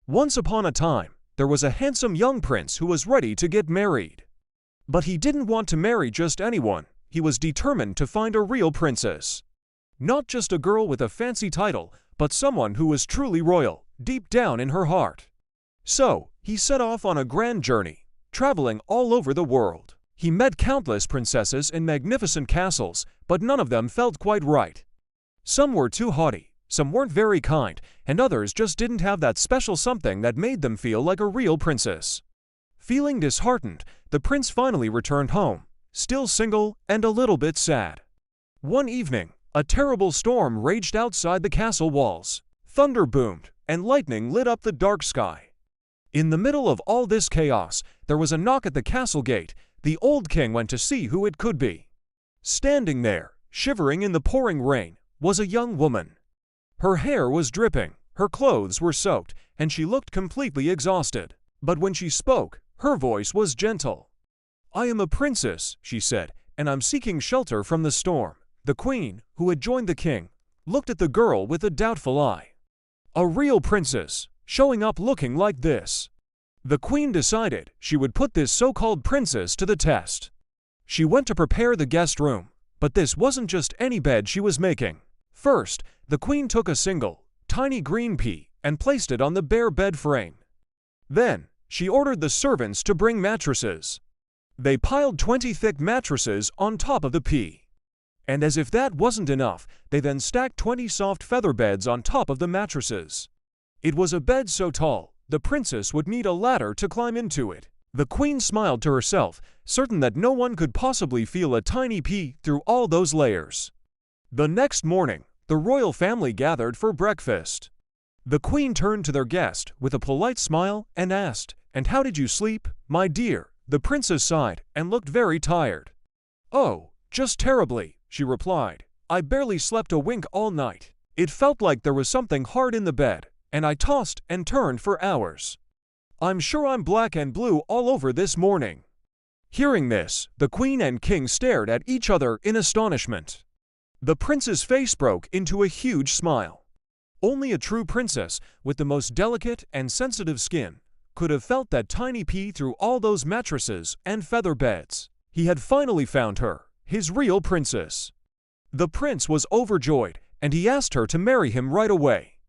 Once upon a time, there was a handsome young prince who was ready to get married. But he didn't want to marry just anyone. He was determined to find a real princess. Not just a girl with a fancy title, but someone who was truly royal, deep down in her heart. So, he set off on a grand journey, traveling all over the world. He met countless princesses in magnificent castles, but none of them felt quite right. Some were too haughty, some weren't very kind, and others just didn't have that special something that made them feel like a real princess. Feeling disheartened, the prince finally returned home, still single and a little bit sad. One evening, a terrible storm raged outside the castle walls. Thunder boomed, and lightning lit up the dark sky. In the middle of all this chaos, there was a knock at the castle gate. The old king went to see who it could be. Standing there, shivering in the pouring rain, was a young woman. Her hair was dripping, her clothes were soaked, and she looked completely exhausted. But when she spoke, her voice was gentle. "I am a princess," she said, "and I'm seeking shelter from the storm." The queen, who had joined the king, looked at the girl with a doubtful eye. A real princess, showing up looking like this. The queen decided she would put this so-called princess to the test. She went to prepare the guest room, but this wasn't just any bed she was making. First, the queen took a single, tiny green pea and placed it on the bare bed frame. Then, she ordered the servants to bring mattresses. They piled 20 thick mattresses on top of the pea. And as if that wasn't enough, they then stacked 20 soft feather beds on top of the mattresses. It was a bed so tall, the princess would need a ladder to climb into it. The queen smiled to herself, certain that no one could possibly feel a tiny pea through all those layers. The next morning, the royal family gathered for breakfast. The queen turned to their guest with a polite smile and asked, "And how did you sleep, my dear?" The princess sighed and looked very tired. "Oh, just terribly," she replied. "I barely slept a wink all night. It felt like there was something hard in the bed, and I tossed and turned for hours. I'm sure I'm black and blue all over this morning." Hearing this, the queen and king stared at each other in astonishment. The prince's face broke into a huge smile. Only a true princess, with the most delicate and sensitive skin, could have felt that tiny pea through all those mattresses and feather beds. He had finally found her, his real princess. The prince was overjoyed, and he asked her to marry him right away.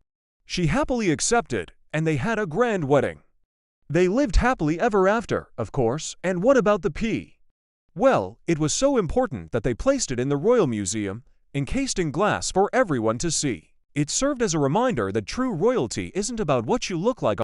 She happily accepted, and they had a grand wedding. They lived happily ever after, of course, and what about the pea? Well, it was so important that they placed it in the Royal Museum, encased in glass for everyone to see. It served as a reminder that true royalty isn't about what you look like